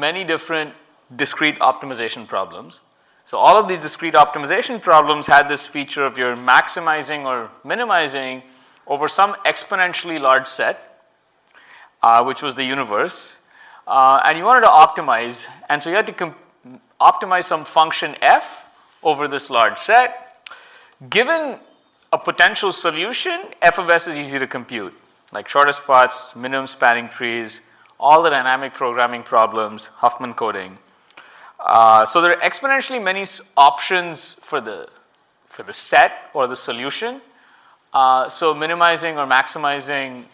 many different discrete optimization problems. So all of these discrete optimization problems had this feature of you're maximizing or minimizing over some exponentially large set, which was the universe, and you wanted to optimize, and so you had to optimize some function f over this large set. Given a potential solution, f of s is easy to compute, like shortest paths, minimum spanning trees, all the dynamic programming problems, Huffman coding. So there are exponentially many options for the set or the solution. So minimizing or maximizing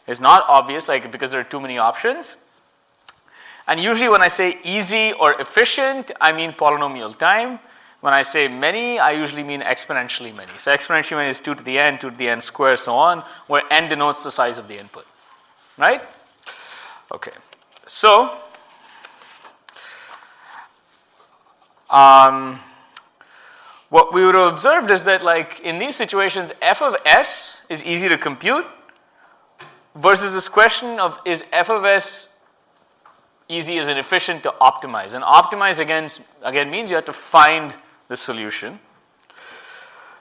is not obvious, like because there are too many options. And usually when I say easy or efficient, I mean polynomial time. When I say many, I usually mean exponentially many. So exponentially many is 2 to the n squared, so on, where n denotes the size of the input. Right? Okay. So what we would have observed is that, like, in these situations, f of s is easy to compute versus this question of is f of s easy as in efficient to optimize. And optimize again means you have to find the solution.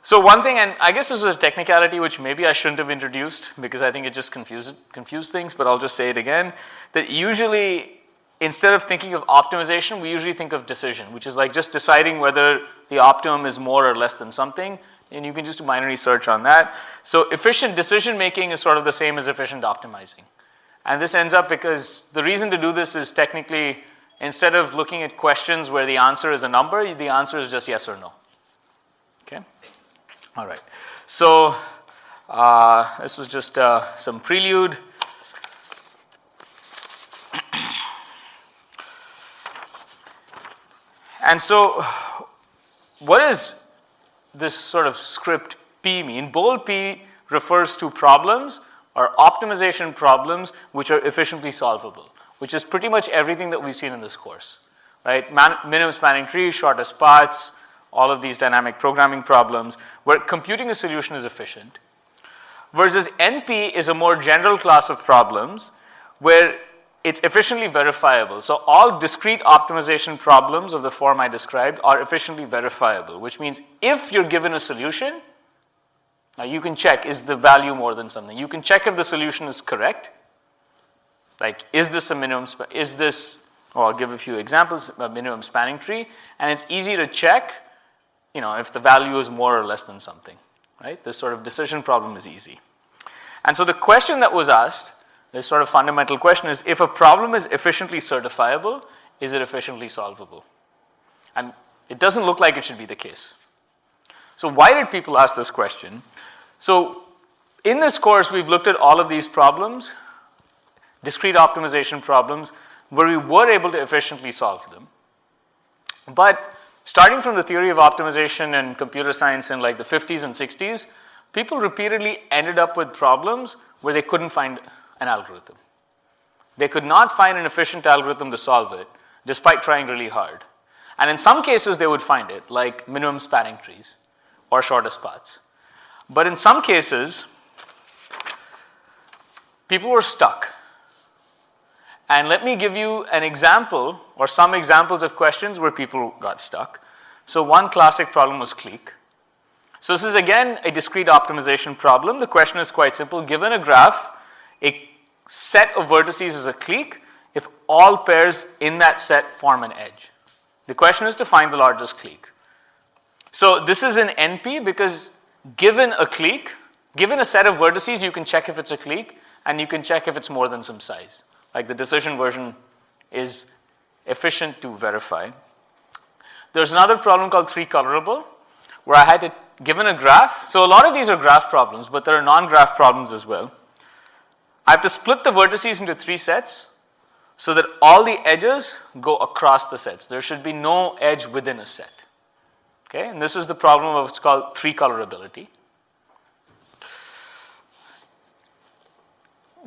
So one thing, and I guess this is a technicality which maybe I shouldn't have introduced because I think it just confused things, but I'll just say it again, that usually instead of thinking of optimization, we usually think of decision, which is like just deciding whether the optimum is more or less than something, and you can just do minor research on that. So efficient decision making is sort of the same as efficient optimizing. And this ends up because the reason to do this is technically instead of looking at questions where the answer is a number, the answer is just yes or no. Okay? All right. So this was just some prelude. And so what does this sort of script P mean? Bold P refers to problems or optimization problems which are efficiently solvable, which is pretty much everything that we've seen in this course, right? Minimum spanning tree, shortest paths, all of these dynamic programming problems where computing a solution is efficient. Versus NP is a more general class of problems where it's efficiently verifiable. So all discrete optimization problems of the form I described are efficiently verifiable, which means if you're given a solution, now you can check, is the value more than something? You can check if the solution is correct. Like, is this a minimum, I'll give a few examples, a minimum spanning tree, and it's easy to check, if the value is more or less than something, right? This sort of decision problem is easy. And so the question that was asked, this sort of fundamental question is, if a problem is efficiently certifiable, is it efficiently solvable? And it doesn't look like it should be the case. So why did people ask this question? So in this course, we've looked at all of these problems, discrete optimization problems, where we were able to efficiently solve them. But starting from the theory of optimization and computer science in like the 50s and 60s, people repeatedly ended up with problems where they couldn't find an algorithm. They could not find an efficient algorithm to solve it, despite trying really hard. And in some cases, they would find it, like minimum spanning trees or shortest paths. But in some cases, people were stuck. And let me give you an example or some examples of questions where people got stuck. So one classic problem was clique. So this is again a discrete optimization problem. The question is quite simple. Given a graph, a set of vertices is a clique if all pairs in that set form an edge. The question is to find the largest clique. So this is an NP because given a clique, given a set of vertices, you can check if it's a clique and you can check if it's more than some size. Like the decision version is efficient to verify. There's another problem called 3-colorable where I had to, given a graph, so a lot of these are graph problems, but there are non-graph problems as well. I have to split the vertices into 3 sets so that all the edges go across the sets. There should be no edge within a set. Okay, and this is the problem of what's called 3-colorability.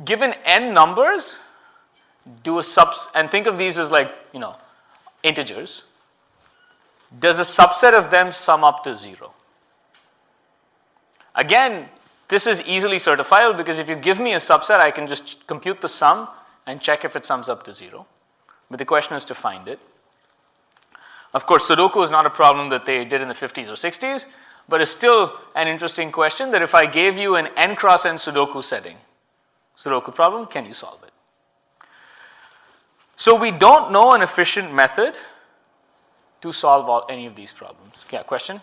Given n numbers, do a and think of these as like, integers. Does a subset of them sum up to 0? Again, this is easily certifiable because if you give me a subset, I can just compute the sum and check if it sums up to 0. but the question is to find it. Of course, Sudoku is not a problem that they did in the 50s or 60s, but it's still an interesting question that if I gave you an n cross n Sudoku setting, Sudoku problem, can you solve it? So we don't know an efficient method to solve any of these problems. Yeah, question?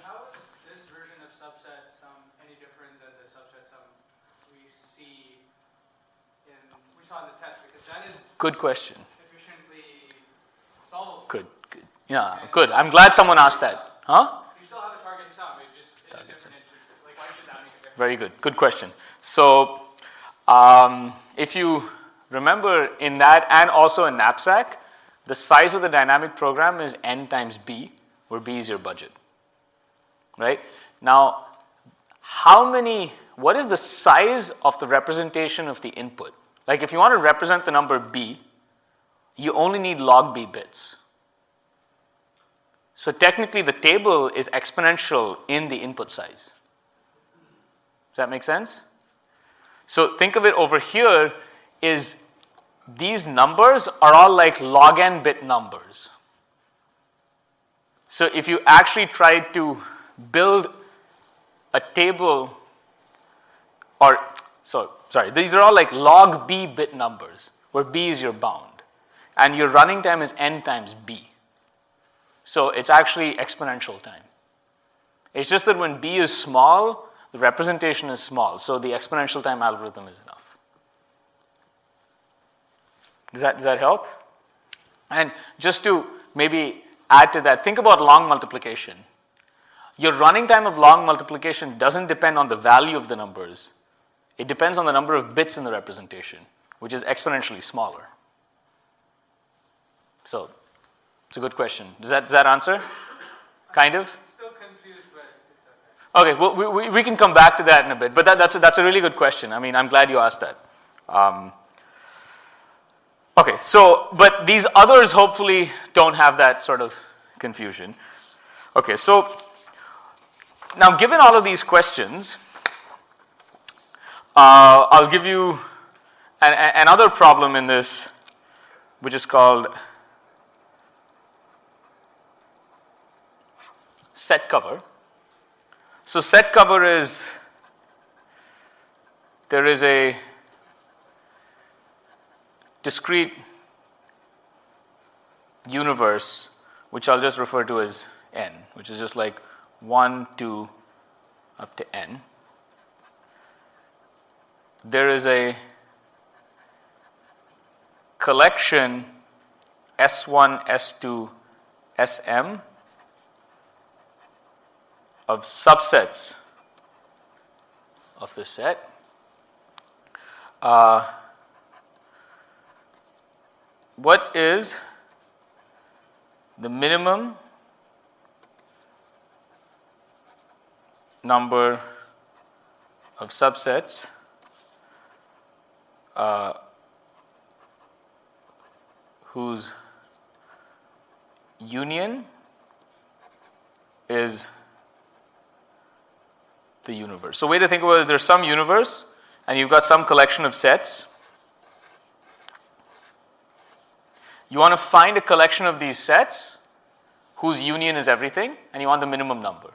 How is this version of subset sum any different than the subset sum we saw in the test? Because that is good question. Efficiently solvable. Good. Yeah, good. I'm glad someone asked that. Huh? You still have a target sum. It just is a different interest. Like, why should that make a difference? Very good. Good question. So, if you remember in that and also in knapsack, the size of the dynamic program is n times b, where b is your budget. Right? Now, what is the size of the representation of the input? Like if you want to represent the number b, you only need log b bits. So technically the table is exponential in the input size. Does that make sense? So think of it over here is these numbers are all like log n bit numbers. So if you actually try to build a table these are all like log b bit numbers where b is your bound and your running time is n times b. So it's actually exponential time. It's just that when b is small, the representation is small, so the exponential time algorithm is enough. Does that help? And just to maybe add to that, think about long multiplication. Your running time of long multiplication doesn't depend on the value of the numbers. It depends on the number of bits in the representation, which is exponentially smaller. So, it's a good question. Does that answer? Kind of? I'm still confused, but it's okay. Okay, well, we can come back to that in a bit, but that's a really good question. I mean, I'm glad you asked that. Okay, so, but these others hopefully don't have that sort of confusion. Okay, so, now given all of these questions, I'll give you another problem in this, which is called set cover. So set cover is, there is a discrete universe, which I'll just refer to as n, which is just like 1, 2, up to n. There is a collection S1, S2, Sm of subsets of the set. What is the minimum number of subsets whose union is the universe? So way to think about it, there's some universe and you've got some collection of sets. You want to find a collection of these sets whose union is everything, and you want the minimum number.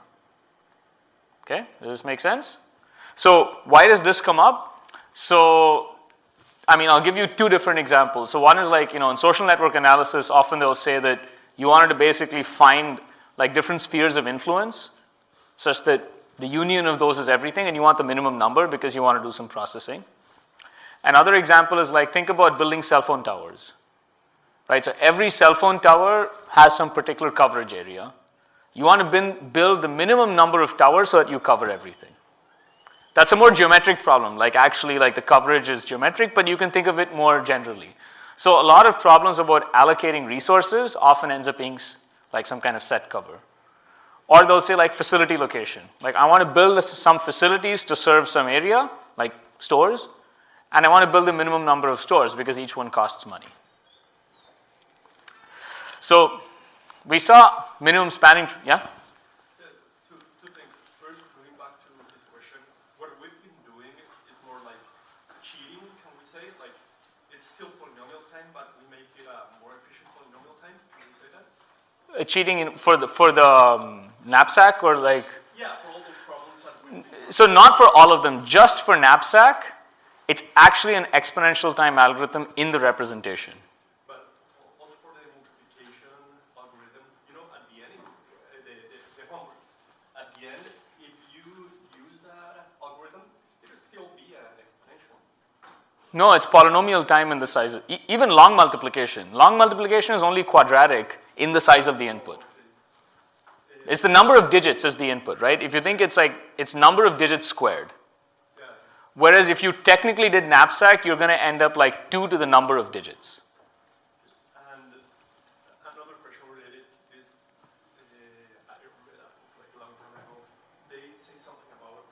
Okay, does this make sense? So why does this come up? So, I mean, I'll give you two different examples. So one is like, in social network analysis, often they'll say that you wanted to basically find like different spheres of influence such that the union of those is everything, and you want the minimum number because you want to do some processing. Another example is like, think about building cell phone towers. Right, so every cell phone tower has some particular coverage area. You want to build the minimum number of towers so that you cover everything. That's a more geometric problem. Like actually, like the coverage is geometric, but you can think of it more generally. So a lot of problems about allocating resources often ends up being like some kind of set cover. Or they'll say like facility location. Like I want to build some facilities to serve some area, like stores, and I want to build the minimum number of stores because each one costs money. So we saw minimum spanning tree. Yeah? Two things. First, going back to this question, what we've been doing is more like cheating, can we say? Like, it's still polynomial time, but we make it more cheating for the knapsack, or like? Yeah, for all those problems that we So not for all of them, just for knapsack, it's actually an exponential time algorithm in the representation. But also for the multiplication algorithm, at the end, the homework, at the end, if you use that algorithm, it would still be an exponential. No, it's polynomial time in the size of, even long multiplication. Long multiplication is only quadratic in the size of the input. It's the number of digits as the input, right? If you think it's number of digits squared. Yeah. Whereas if you technically did knapsack, you're going to end up like 2 to the number of digits. And another question related to this, I read that like a long time ago. They say something about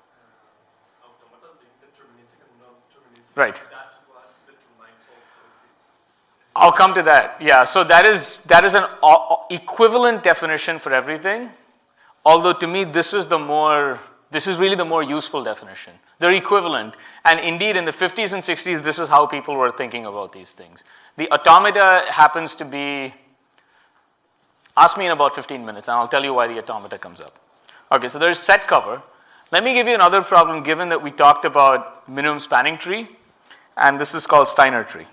automata being deterministic and non-deterministic. Right. That's what determines also its. I'll come to that. Yeah, so that is an equivalent definition for everything. Although to me, this is really the more useful definition. They're equivalent. And indeed, in the 50s and 60s, this is how people were thinking about these things. The automata happens to be, ask me in about 15 minutes, and I'll tell you why the automata comes up. Okay, so there's set cover. Let me give you another problem, given that we talked about minimum spanning tree, and this is called Steiner tree.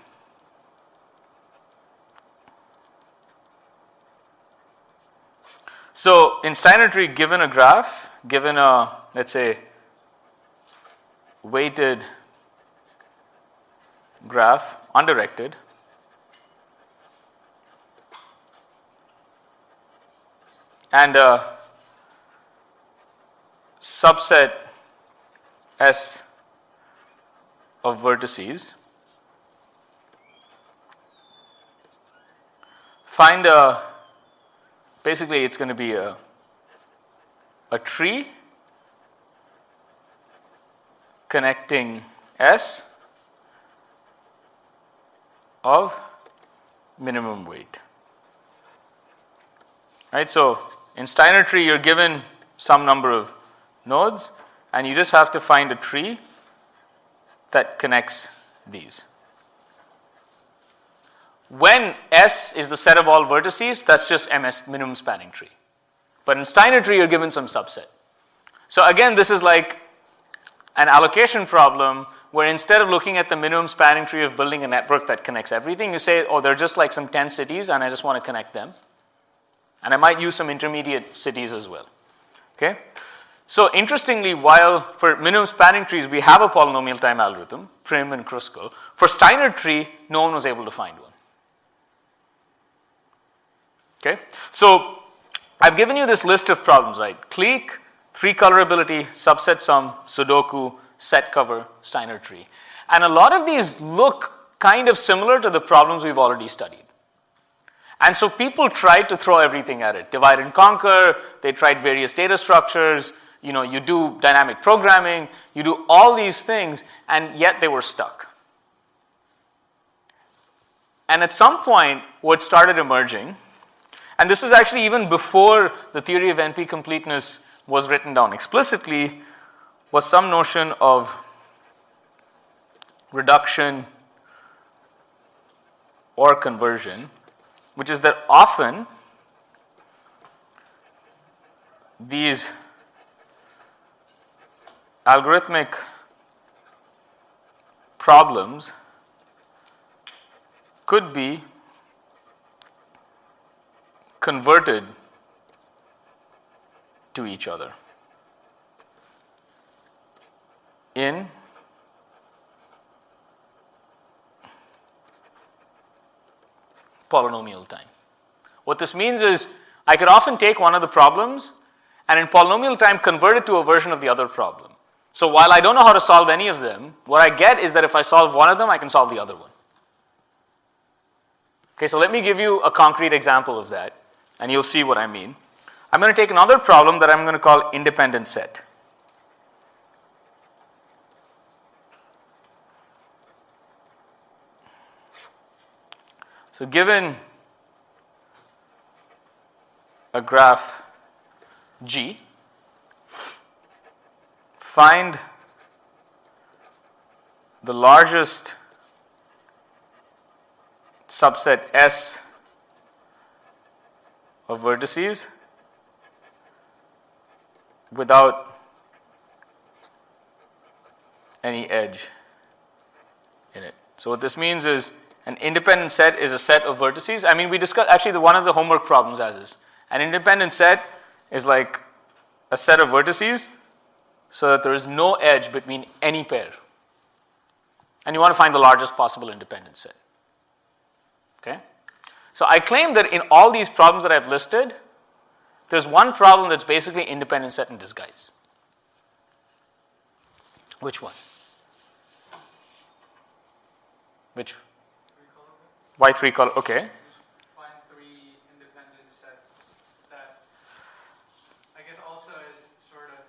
So in Steiner tree, given a graph, given a, let's say, weighted graph, undirected, and a subset S of vertices, find basically it's going to be a tree connecting S of minimum weight. Right? So in Steiner tree, you're given some number of nodes, and you just have to find a tree that connects these. When S is the set of all vertices, that's just MS, minimum spanning tree. But in Steiner tree, you're given some subset. So again, this is like an allocation problem where instead of looking at the minimum spanning tree of building a network that connects everything, you say, oh, they're just like some 10 cities and I just want to connect them. And I might use some intermediate cities as well. Okay? So interestingly, while for minimum spanning trees, we have a polynomial time algorithm, Prim and Kruskal, for Steiner tree, no one was able to find one. Okay? So I've given you this list of problems, right? Clique, 3-colorability, subset sum, Sudoku, set cover, Steiner tree. And a lot of these look kind of similar to the problems we've already studied. And so people tried to throw everything at it. Divide and conquer, they tried various data structures, you do dynamic programming, you do all these things, and yet they were stuck. And at some point, what started emerging, and this is actually even before the theory of NP-completeness was written down explicitly, was some notion of reduction or conversion, which is that often these algorithmic problems could be converted to each other in polynomial time. What this means is I could often take one of the problems and in polynomial time convert it to a version of the other problem. So while I don't know how to solve any of them, what I get is that if I solve one of them, I can solve the other one. Okay, so let me give you a concrete example of that, and you'll see what I mean. I'm going to take another problem that I'm going to call independent set. So given a graph G, find the largest subset S of vertices without any edge in it. So what this means is an independent set is a set of vertices. I mean, we discussed actually one of the homework problems as is. An independent set is like a set of vertices so that there is no edge between any pair. And you want to find the largest possible independent set. Okay? So I claim that in all these problems that I've listed, there's one problem that's basically independent set in disguise. Which one? Which? Why three color? Okay. Find three independent sets that I guess also is sort of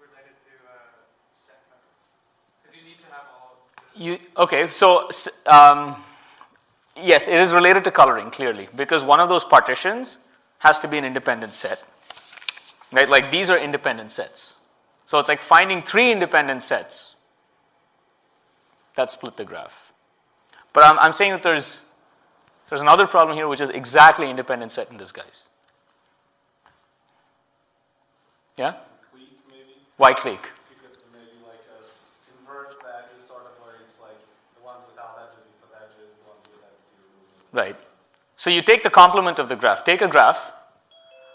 related to set number. Because you need to have all. Okay, so yes, it is related to coloring clearly because one of those partitions has to be an independent set. Right? Like these are independent sets. So it's like finding three independent sets that split the graph. But I'm saying that there's another problem here which is exactly independent set in disguise. Yeah? Clique maybe? Why clique? You could maybe like invert the edges sort of where it's like the ones without edges you put edges, the ones with edges you remove. Right. So you take the complement of the graph. Take a graph.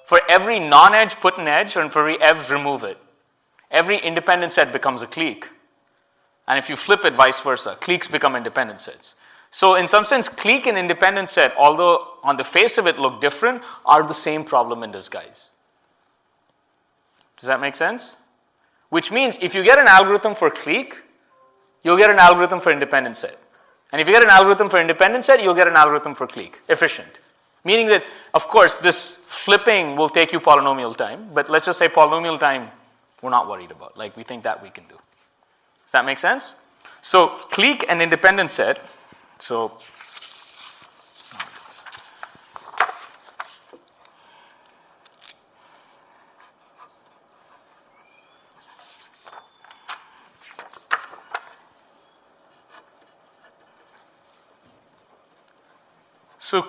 For every non-edge, put an edge, and for every edge, remove it. Every independent set becomes a clique. And if you flip it, vice versa. Cliques become independent sets. So in some sense, clique and independent set, although on the face of it look different, are the same problem in disguise. Does that make sense? Which means if you get an algorithm for clique, you'll get an algorithm for independent set. And if you get an algorithm for independent set, you'll get an algorithm for clique. Efficient. Meaning that, of course, this flipping will take you polynomial time, but let's just say polynomial time we're not worried about. Like we think that we can do. Does that make sense? So clique and independent set. So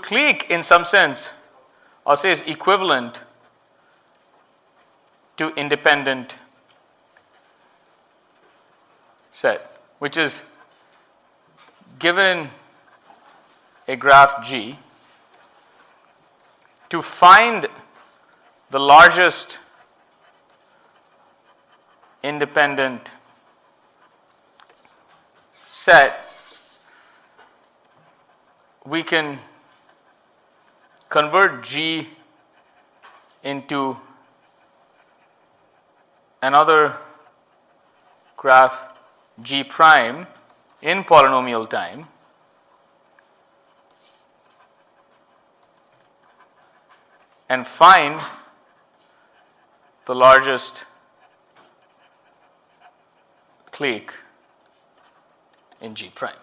clique in some sense I'll say is equivalent to independent set, which is given a graph G, to find the largest independent set, we can convert G into another graph G prime in polynomial time and find the largest clique in G prime.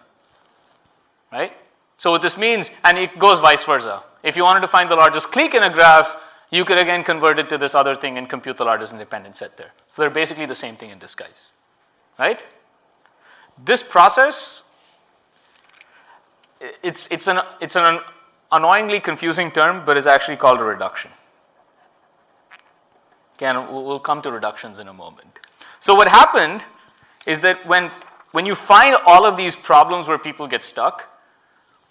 Right? So what this means, and it goes vice versa. If you wanted to find the largest clique in a graph, you could again convert it to this other thing and compute the largest independent set there. So they're basically the same thing in disguise. Right? This process, it's an annoyingly confusing term, but is actually called a reduction. Again, we'll come to reductions in a moment. So what happened is that when you find all of these problems where people get stuck,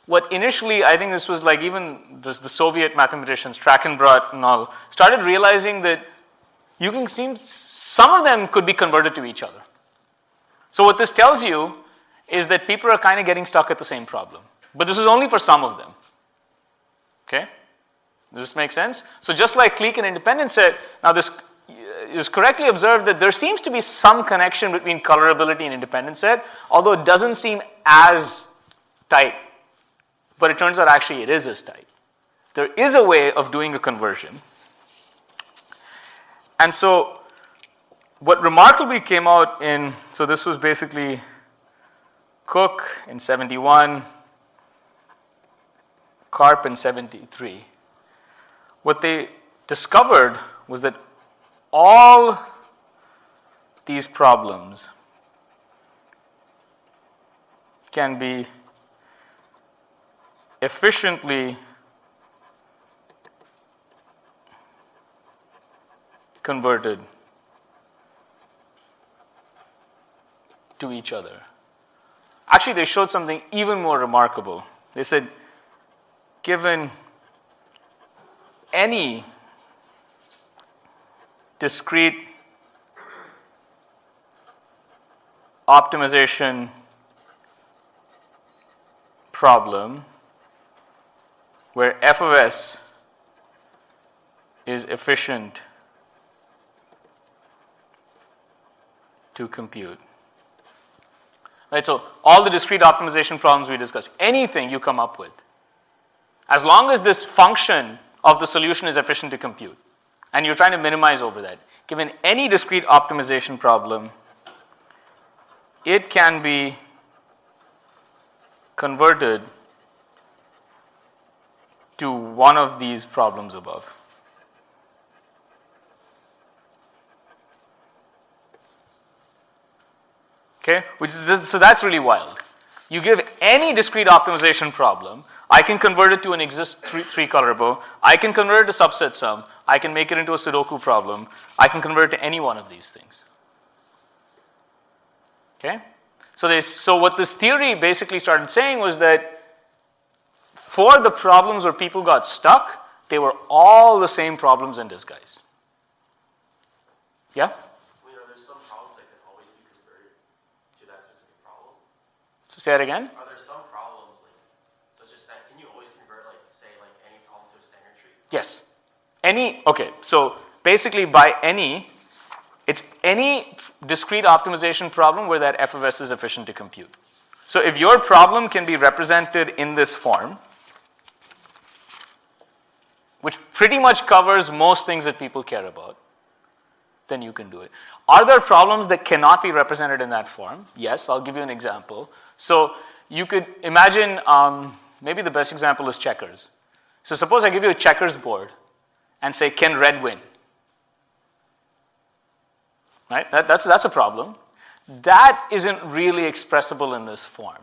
what initially, I think this was like even the Soviet mathematicians, Trachenbrat and all, started realizing that some of them could be converted to each other. So what this tells you is that people are kind of getting stuck at the same problem. But this is only for some of them. Okay? Does this make sense? So just like clique and independent set, now this is correctly observed that there seems to be some connection between colorability and independent set, although it doesn't seem as tight. But it turns out actually it is as tight. There is a way of doing a conversion. And so what remarkably came out so this was basically Cook in 71, Karp in 73. What they discovered was that all these problems can be efficiently converted to each other. Actually, they showed something even more remarkable. They said, given any discrete optimization problem where f of s is efficient to compute. Right, so all the discrete optimization problems we discussed, anything you come up with, as long as this function of the solution is efficient to compute, and you're trying to minimize over that, given any discrete optimization problem, it can be converted to one of these problems above. Okay, so that's really wild. You give any discrete optimization problem, I can convert it to an three colorable, I can convert it to subset sum, I can make it into a Sudoku problem, I can convert it to any one of these things. Okay? So what this theory basically started saying was that for the problems where people got stuck, they were all the same problems in disguise. Yeah? There's some problems that can always be converted to that specific problem. So say that again? Are there some problems, such as that, can you always convert, any problem to a standard tree? Yes. Okay, so basically by any, it's any discrete optimization problem where that f of s is efficient to compute. So if your problem can be represented in this form, which pretty much covers most things that people care about, then you can do it. Are there problems that cannot be represented in that form? Yes, I'll give you an example. So you could imagine, maybe the best example is checkers. So suppose I give you a checkers board and say, can red win? Right? That's a problem. That isn't really expressible in this form,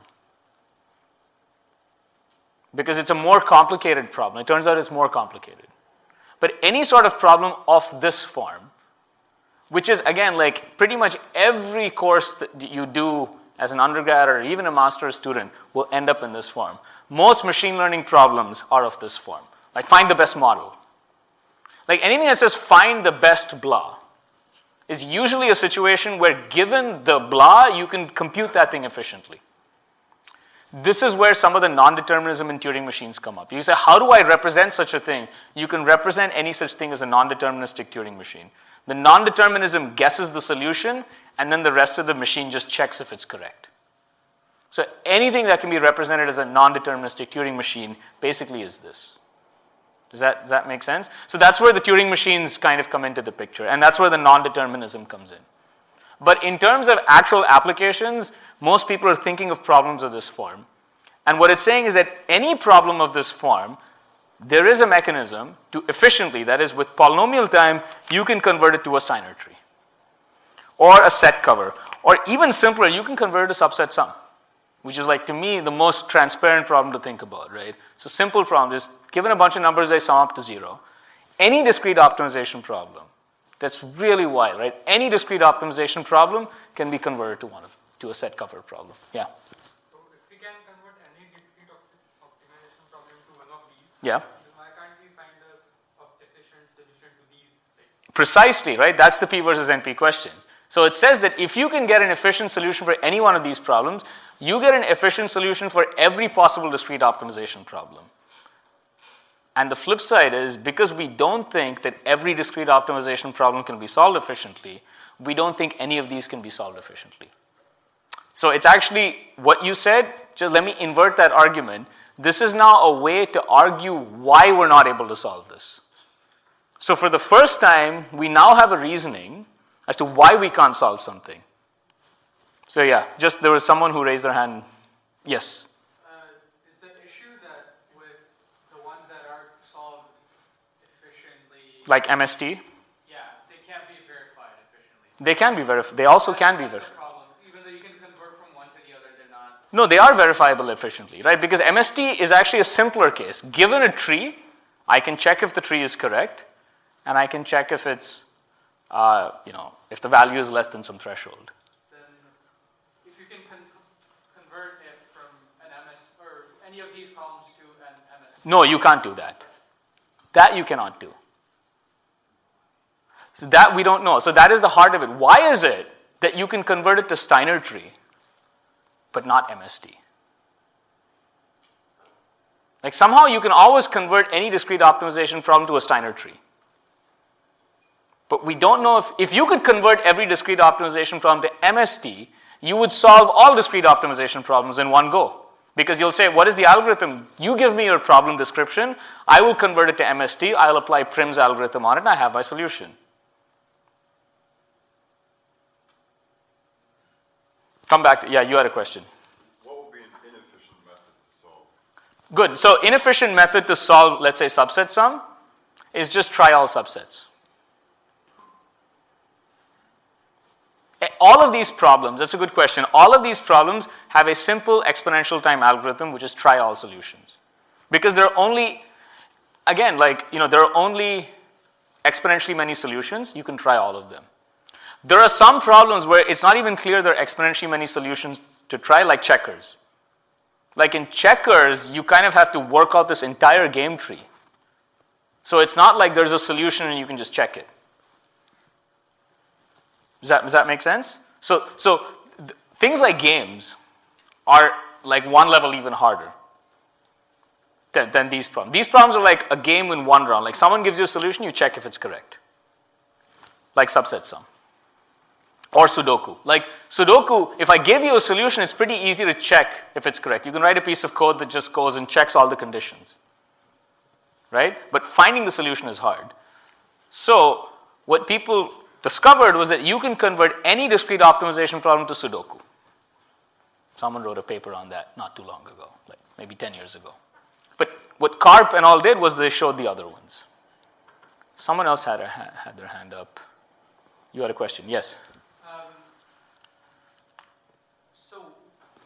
because it's a more complicated problem. It turns out it's more complicated. But any sort of problem of this form, which is, again, like pretty much every course that you do as an undergrad or even a master's student will end up in this form. Most machine learning problems are of this form. Like find the best model. Like anything that says find the best blah is usually a situation where given the blah, you can compute that thing efficiently. This is where some of the non-determinism in Turing machines come up. You say, how do I represent such a thing? You can represent any such thing as a non-deterministic Turing machine. The non-determinism guesses the solution, and then the rest of the machine just checks if it's correct. So anything that can be represented as a non-deterministic Turing machine basically is this. Does that make sense? So that's where the Turing machines kind of come into the picture, and that's where the non-determinism comes in. But in terms of actual applications, most people are thinking of problems of this form. And what it's saying is that any problem of this form, there is a mechanism to efficiently, that is with polynomial time, you can convert it to a Steiner tree. Or a set cover. Or even simpler, you can convert it to subset sum, which is like, to me, the most transparent problem to think about, right? So simple problem is, given a bunch of numbers, they sum up to 0. Any discrete optimization problem, that's really wild, right? Any discrete optimization problem can be converted to a set cover problem. Yeah? So if we can convert any discrete optimization problem to one of these, yeah. then why can't we find a efficient solution to these? Precisely, right? That's the P versus NP question. So it says that if you can get an efficient solution for any one of these problems, you get an efficient solution for every possible discrete optimization problem. And the flip side is, because we don't think that every discrete optimization problem can be solved efficiently, we don't think any of these can be solved efficiently. So it's actually what you said, just let me invert that argument. This is now a way to argue why we're not able to solve this. So for the first time, we now have a reasoning as to why we can't solve something. So yeah, just there was someone who raised their hand. Yes? Is the issue that with the ones that are solved efficiently... Like MST? Yeah, they can't be verified efficiently. They can be verified. They also can be verified. That's the problem. Even though you can convert from one to the other, they're not... No, they are verifiable efficiently, right? Because MST is actually a simpler case. Given a tree, I can check if the tree is correct, and I can check if it's if the value is less than some threshold. Then, if you can convert it from an MS or any of these problems to an MS. No, you can't do that. That you cannot do. So that we don't know. So that is the heart of it. Why is it that you can convert it to Steiner tree, but not MST? Like somehow you can always convert any discrete optimization problem to a Steiner tree. But we don't know if you could convert every discrete optimization problem to MST, you would solve all discrete optimization problems in one go. Because you'll say, what is the algorithm? You give me your problem description, I will convert it to MST, I'll apply Prim's algorithm on it, and I have my solution. Come back to, you had a question. What would be an inefficient method to solve? Good. So inefficient method to solve, let's say, subset sum is just try all subsets. All of these problems, that's a good question. All of these problems have a simple exponential time algorithm, which is try all solutions. Because there are only, again, there are only exponentially many solutions, you can try all of them. There are some problems where it's not even clear there are exponentially many solutions to try, like checkers. Like in checkers, you kind of have to work out this entire game tree. So it's not like there's a solution and you can just check it. Does that make sense? So things like games are like one level even harder than these problems. These problems are like a game in one round. Like someone gives you a solution, you check if it's correct. Like subset sum. Or Sudoku. Like Sudoku, if I give you a solution, it's pretty easy to check if it's correct. You can write a piece of code that just goes and checks all the conditions. Right? But finding the solution is hard. So what people discovered was that you can convert any discrete optimization problem to Sudoku. Someone wrote a paper on that not too long ago, like maybe 10 years ago. But what Karp and all did was they showed the other ones. Someone else had their hand up. You had a question. Yes? So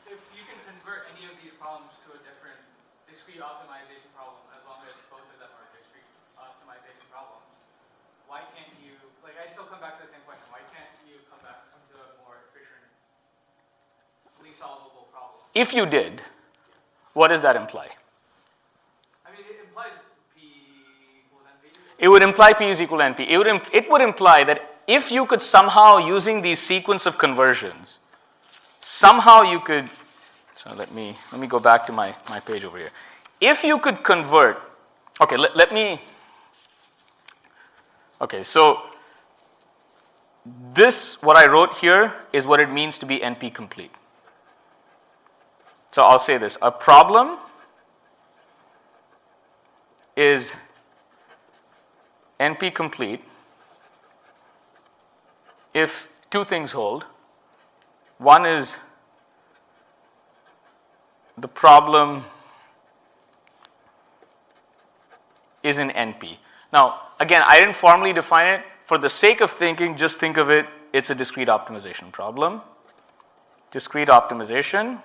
if you can convert any of these problems to a different discrete optimization problem, as long as both of them are discrete optimization problems, why can't you, I still come back to the same question, why can't you come back to a more efficiently solvable problem? If you did, what does that imply? I mean, it implies P equals NP. It would imply P is equal to NP. It would imply that if you could somehow, using these sequence of conversions, somehow you could, so let me go back to my page over here. If you could convert, so this, what I wrote here, is what it means to be NP-complete. So I'll say this. A problem is NP-complete if two things hold. One is the problem is in NP. Now, again, I didn't formally define it. For the sake of thinking, just think of it, it's a discrete optimization problem. Discrete optimization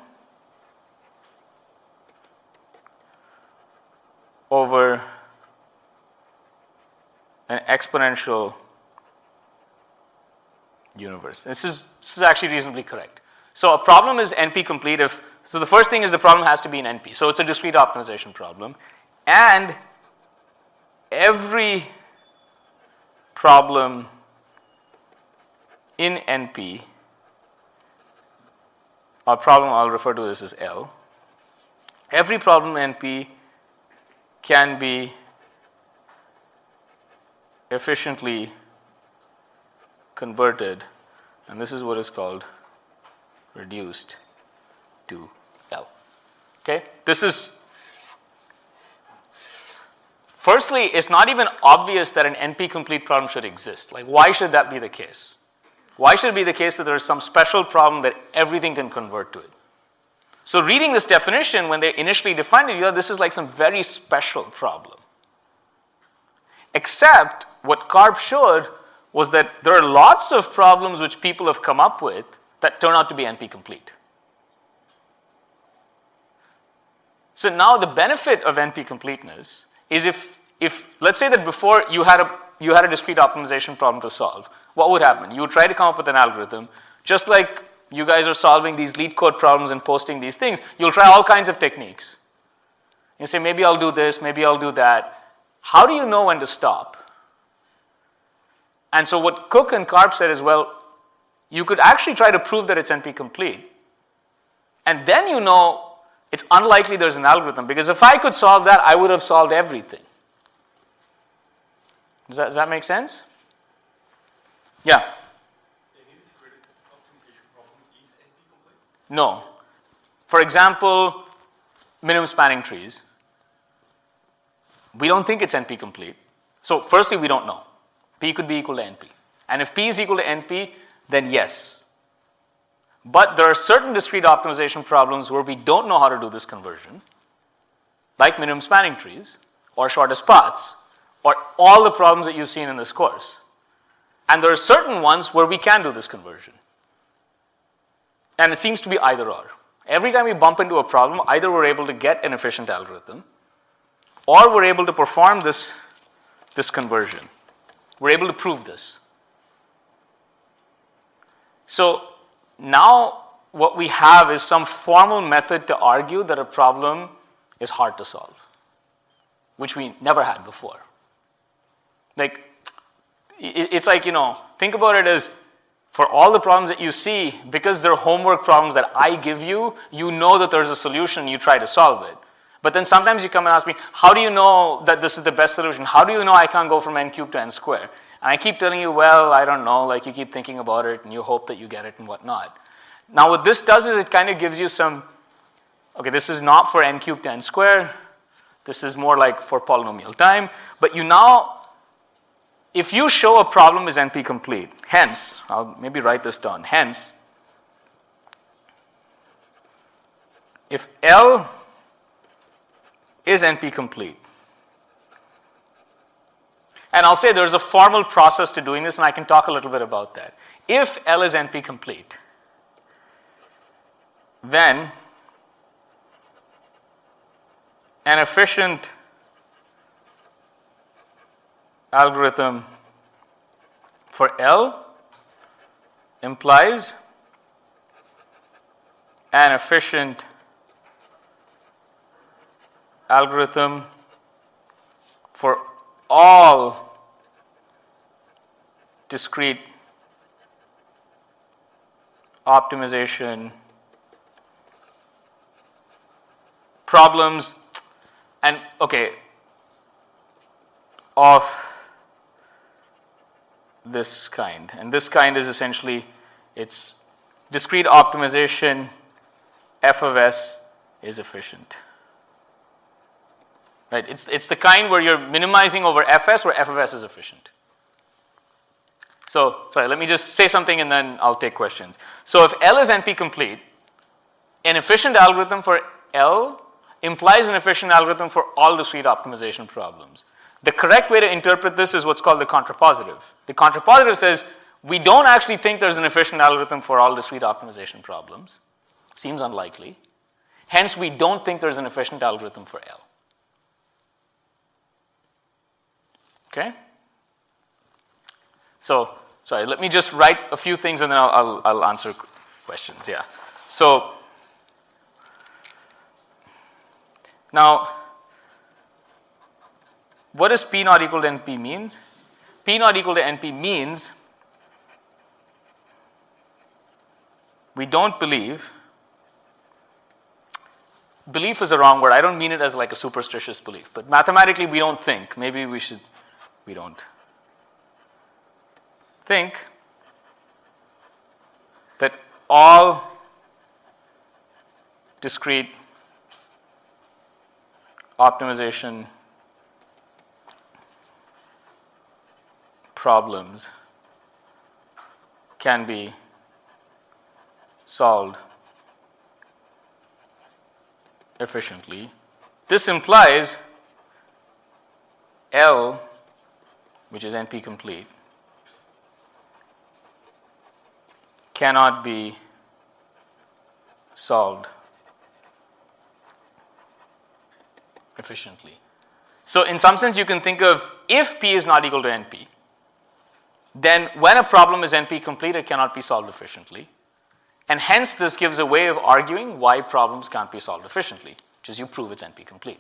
over an exponential universe. This is actually reasonably correct. So a problem is NP-complete if, so the first thing is the problem has to be in NP. So it's a discrete optimization problem. And every problem in NP, or problem I'll refer to this as L, every problem in NP can be efficiently converted, and this is what is called reduced to L. Okay? This is, firstly, it's not even obvious that an NP-complete problem should exist. Like, why should that be the case? Why should it be the case that there is some special problem that everything can convert to it? So reading this definition, when they initially defined it, this is like some very special problem. Except what Karp showed was that there are lots of problems which people have come up with that turn out to be NP-complete. So now the benefit of NP-completeness is if let's say that before you had a discrete optimization problem to solve, what would happen? You would try to come up with an algorithm, just like you guys are solving these lead code problems and posting these things. You'll try all kinds of techniques. You say, maybe I'll do this, maybe I'll do that. How do you know when to stop? And so what Cook and Karp said is, well, you could actually try to prove that it's NP-complete. And then you know it's unlikely there's an algorithm, because if I could solve that, I would have solved everything. Does that make sense? Yeah? Any discrete optimization problem is NP-complete? No. For example, minimum spanning trees. We don't think it's NP-complete. So firstly, we don't know. P could be equal to NP. And if P is equal to NP, then yes. But there are certain discrete optimization problems where we don't know how to do this conversion, like minimum spanning trees, or shortest paths, or all the problems that you've seen in this course. And there are certain ones where we can do this conversion. And it seems to be either or. Every time we bump into a problem, either we're able to get an efficient algorithm, or we're able to perform this conversion. We're able to prove this. So now what we have is some formal method to argue that a problem is hard to solve, which we never had before. Like, it's like, think about it as, for all the problems that you see, because they're homework problems that I give you, you know that there's a solution, you try to solve it. But then sometimes you come and ask me, how do you know that this is the best solution? How do you know I can't go from n cubed to n squared? And I keep telling you, well, I don't know, like you keep thinking about it and you hope that you get it and whatnot. Now what this does is it kind of gives you some, okay, this is not for n cubed to n squared. This is more like for polynomial time. But you now, if you show a problem is NP-complete, hence, I'll maybe write this down, hence, if L is NP-complete, and I'll say there's a formal process to doing this, and I can talk a little bit about that. If L is NP-complete, then an efficient algorithm for L implies an efficient algorithm for all discrete optimization problems, and okay, of this kind. And this kind is essentially, it's discrete optimization, f of s is efficient. Right? It's the kind where you're minimizing over fs, where f of s is efficient. So, sorry, let me just say something and then I'll take questions. So if L is NP-complete, an efficient algorithm for L implies an efficient algorithm for all discrete optimization problems. The correct way to interpret this is what's called the contrapositive. The contrapositive says, we don't actually think there's an efficient algorithm for all discrete optimization problems. Seems unlikely. Hence, we don't think there's an efficient algorithm for L. Okay? So, sorry, let me just write a few things and then I'll answer questions. Yeah. So, now, what does P not equal to NP mean? P not equal to NP means we don't believe. Belief is a wrong word. I don't mean it as like a superstitious belief. But mathematically, we don't think. Maybe we don't think that all discrete optimization problems can be solved efficiently. This implies L, which is NP-complete, cannot be solved efficiently. So in some sense, you can think of if P is not equal to NP, then when a problem is NP-complete, it cannot be solved efficiently. And hence, this gives a way of arguing why problems can't be solved efficiently, which is you prove it's NP-complete.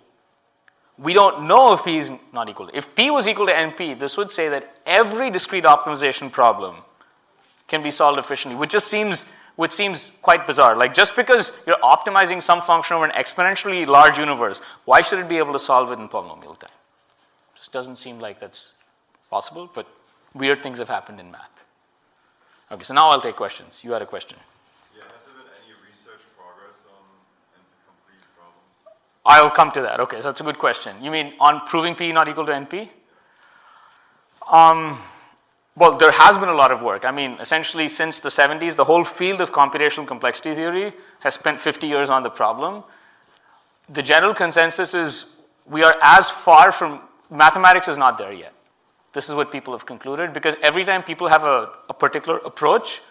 We don't know if P is not equal to. If P was equal to NP, this would say that every discrete optimization problem can be solved efficiently, which seems quite bizarre. Like, just because you're optimizing some function over an exponentially large universe, why should it be able to solve it in polynomial time? Just doesn't seem like that's possible, but weird things have happened in math. Okay, so now I'll take questions. You had a question. Yeah, has there been any research progress on NP-complete problems? I'll come to that. Okay, so that's a good question. You mean on proving P not equal to NP? Well, there has been a lot of work. I mean, essentially since the 70s, the whole field of computational complexity theory has spent 50 years on the problem. The general consensus is we are as far from, mathematics is not there yet. This is what people have concluded, because every time people have a particular approach,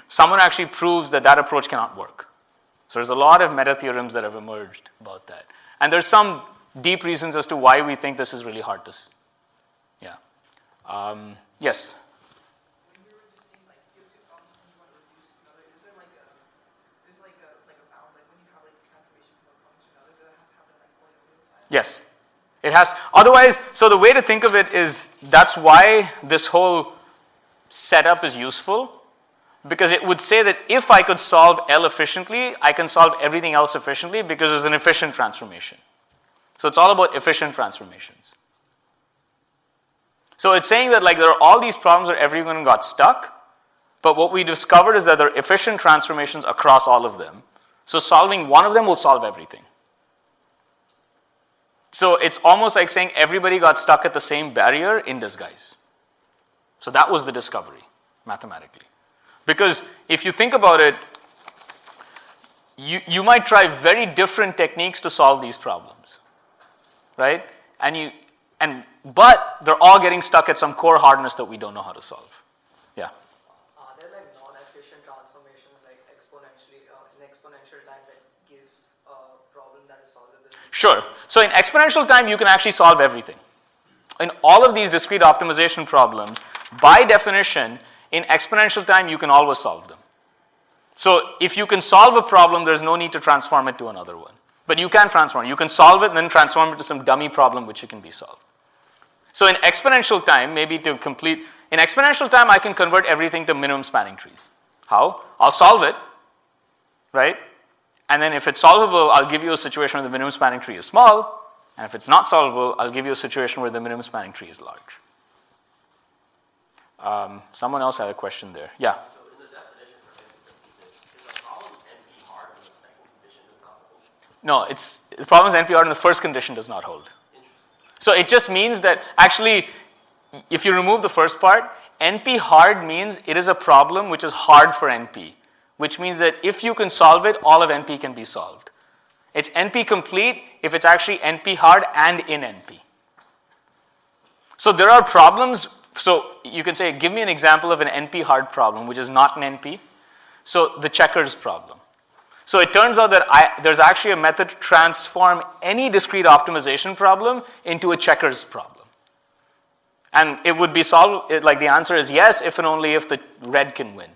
someone actually proves that that approach cannot work. So there's a lot of meta theorems that have emerged about that. And there's some deep reasons as to why we think this is really hard to, yeah. Yes? When you're reducing, like, you have two problems and you want to reduce another, is there like a bound, like when you have like the transformation from one problem to another, does that have to happen like polynomial time? Yes. It has. Otherwise, so the way to think of it is that's why this whole setup is useful, because it would say that if I could solve L efficiently, I can solve everything else efficiently because it's an efficient transformation. So it's all about efficient transformations. So it's saying that like there are all these problems where everyone got stuck, but what we discovered is that there are efficient transformations across all of them. So solving one of them will solve everything. So it's almost like saying everybody got stuck at the same barrier in disguise. So that was the discovery, mathematically. Because if you think about it, you might try very different techniques to solve these problems, right? But they're all getting stuck at some core hardness that we don't know how to solve. Yeah. Are there like non-efficient transformations, like exponentially in exponential time that gives a problem that is solvable? Sure. So in exponential time, you can actually solve everything. In all of these discrete optimization problems, by definition, in exponential time, you can always solve them. So if you can solve a problem, there's no need to transform it to another one. But you can transform it. You can solve it and then transform it to some dummy problem which it can be solved. So in exponential time, in exponential time, I can convert everything to minimum spanning trees. How? I'll solve it, right? And then if it's solvable, I'll give you a situation where the minimum spanning tree is small. And if it's not solvable, I'll give you a situation where the minimum spanning tree is large. Someone else had a question there. Yeah? So in the definition for NP-completeness, is the problem NP hard when the second condition does not hold? No, the problem is NP hard and the first condition does not hold. So it just means that actually, if you remove the first part, NP hard means it is a problem which is hard for NP, which means that if you can solve it, all of NP can be solved. It's NP complete if it's actually NP hard and in NP. So there are problems, so you can say, give me an example of an NP hard problem which is not an NP. So the checkers problem. So it turns out that there's actually a method to transform any discrete optimization problem into a checkers problem. And it would be solved, like the answer is yes, if and only if the red can win.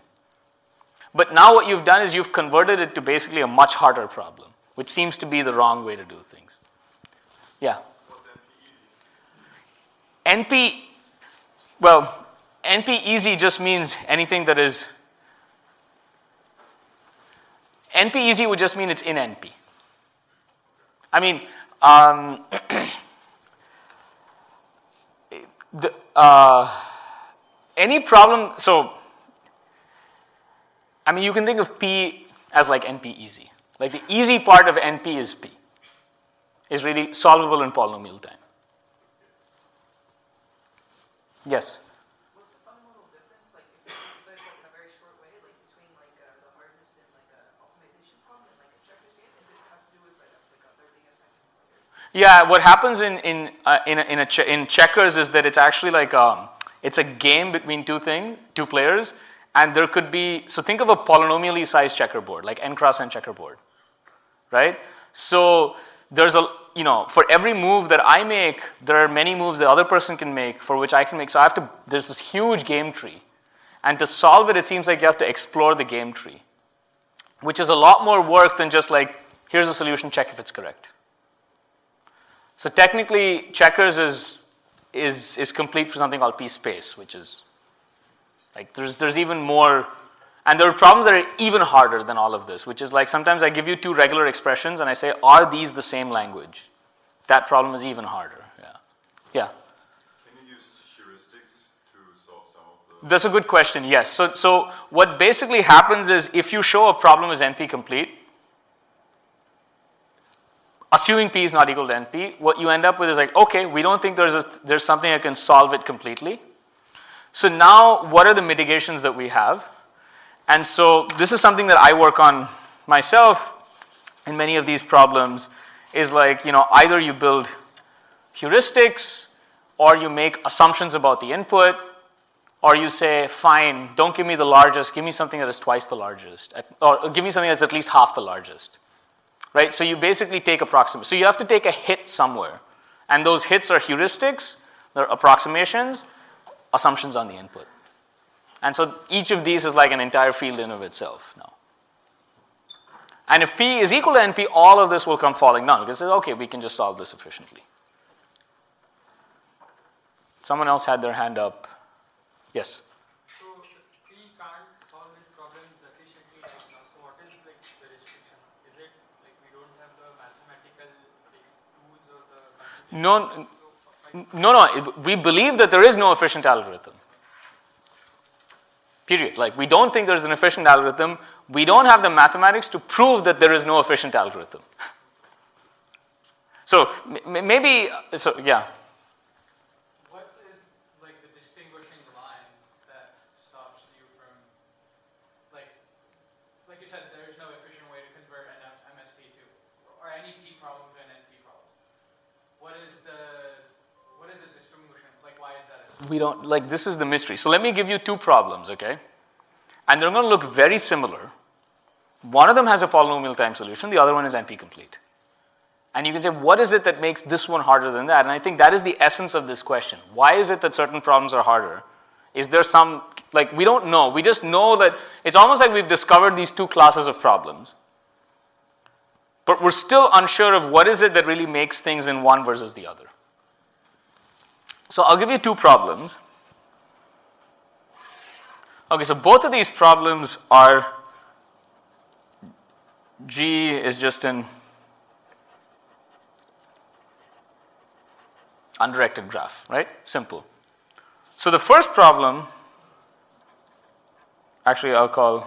But now what you've done is you've converted it to basically a much harder problem, which seems to be the wrong way to do things. Yeah? NP easy just means anything that is... NP easy would just mean it's in NP. I mean, any problem, so, I mean, you can think of P as like NP easy. Like the easy part of NP is P, is really solvable in polynomial time. Yes? What's the fundamental difference, like, if there's like in a very short way, like between like the hardness and like an optimization problem and like a checkers game? Does it have to do with like a there being a second player? Yeah, what happens in checkers is that it's actually like it's a game between two players, and there could be, so think of a polynomially sized checkerboard, like n cross n checkerboard, right? So for every move that I make, there are many moves the other person can make for which I can make. So there's this huge game tree. And to solve it, it seems like you have to explore the game tree, which is a lot more work than just like, here's a solution, check if it's correct. So technically, checkers is complete for something called p-space, which is like there's even more, and there are problems that are even harder than all of this, which is like sometimes I give you two regular expressions and I say, are these the same language? That problem is even harder. Yeah. Can you use heuristics to solve some of the... That's a good question, yes. So what basically happens is if you show a problem is NP-complete, assuming P is not equal to NP, what you end up with is like, okay, we don't think there's something that can solve it completely. So now, what are the mitigations that we have? And so this is something that I work on myself in many of these problems, is like, either you build heuristics, or you make assumptions about the input, or you say, fine, don't give me the largest, give me something that is twice the largest, or give me something that's at least half the largest. Right? So you basically take approximations. So you have to take a hit somewhere. And those hits are heuristics, they're approximations, assumptions on the input. And so each of these is like an entire field in of itself now. And if P is equal to NP, all of this will come falling down because okay, we can just solve this efficiently. Someone else had their hand up. Yes? So if we can't solve these problems efficiently right now, so what is like the restriction? Is it like we don't have the mathematical tools or the No. We believe that there is no efficient algorithm. Period. Like we don't think there's an efficient algorithm. We don't have the mathematics to prove that there is no efficient algorithm. So maybe, yeah. What is like the distinguishing line that stops you from, like you said, there is no efficient way to convert an MST to, or any P problem to an NP problem. What is the distinguishing? Like why is that? We don't, like this is the mystery. So let me give you two problems, okay? And they're going to look very similar. One of them has a polynomial time solution, the other one is NP-complete. And you can say, what is it that makes this one harder than that? And I think that is the essence of this question. Why is it that certain problems are harder? Is there some, like we don't know. We just know that it's almost like we've discovered these two classes of problems. But we're still unsure of what is it that really makes things in one versus the other. So I'll give you two problems. Okay, so both of these problems are, G is just an undirected graph, right? Simple. So the first problem, actually I'll call,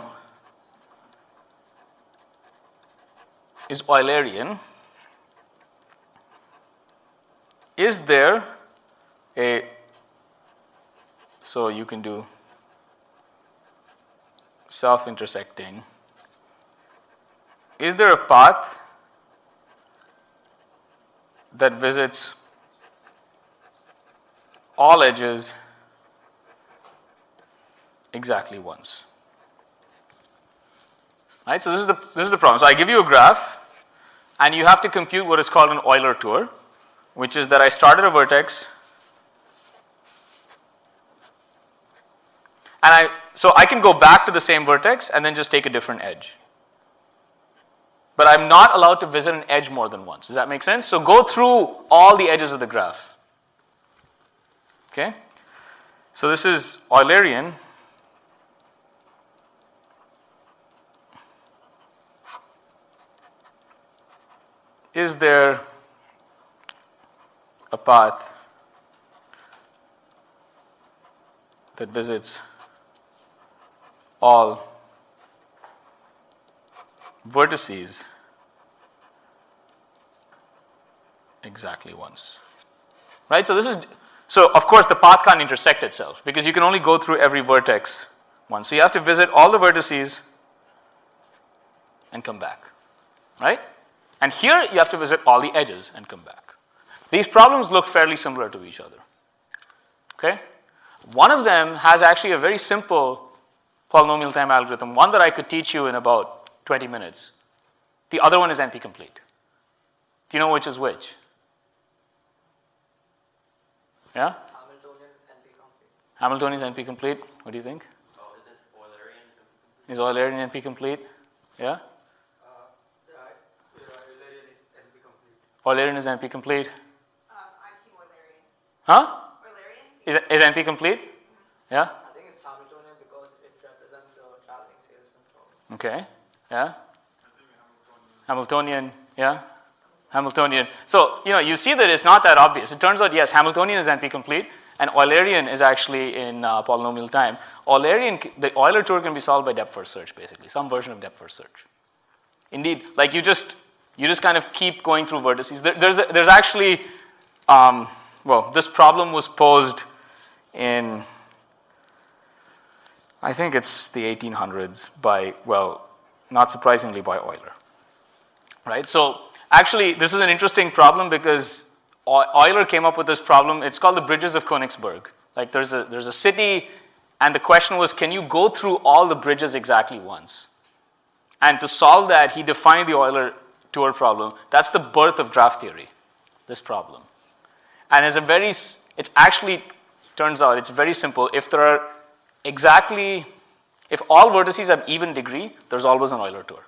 is Eulerian. Is there a, so you can do self-intersecting. Is there a path that visits all edges exactly once? Right? So this is the problem. So I give you a graph, and you have to compute what is called an Euler tour, which is that I start at a vertex, and so I can go back to the same vertex and then just take a different edge. But I'm not allowed to visit an edge more than once. Does that make sense? So go through all the edges of the graph. Okay? So this is Eulerian. Is there a path that visits all vertices exactly once? Right? So of course the path can't intersect itself because you can only go through every vertex once. So you have to visit all the vertices and come back. Right? And here you have to visit all the edges and come back. These problems look fairly similar to each other. Okay? One of them has actually a very simple polynomial time algorithm, one that I could teach you in about 20 minutes. The other one is NP-complete. Do you know which is which? Yeah? Hamiltonian NP-complete. Hamiltonian is NP-complete. What do you think? Oh, is it Eulerian? Is Eulerian NP-complete? Yeah? Eulerian NP-complete. Eulerian is NP-complete. I think Eulerian. Huh? Eulerian? Is NP-complete? Yeah? I think it's Hamiltonian because it represents the traveling salesman problem. Okay. Yeah? Hamiltonian. Yeah? Hamiltonian. So, you see that it's not that obvious. It turns out, yes, Hamiltonian is NP-complete, and Eulerian is actually in polynomial time. The Euler tour can be solved by depth-first search, basically, some version of depth-first search. Indeed, like you just kind of keep going through vertices. There's actually, this problem was posed in, I think it's the 1800s by, not surprisingly, by Euler. Right? So, actually, this is an interesting problem because Euler came up with this problem. It's called the bridges of Königsberg. Like there's a city, and the question was, can you go through all the bridges exactly once? And to solve that, he defined the Euler tour problem. That's the birth of draft theory, this problem. And it actually turns out it's very simple. If all vertices have even degree, there's always an Euler tour.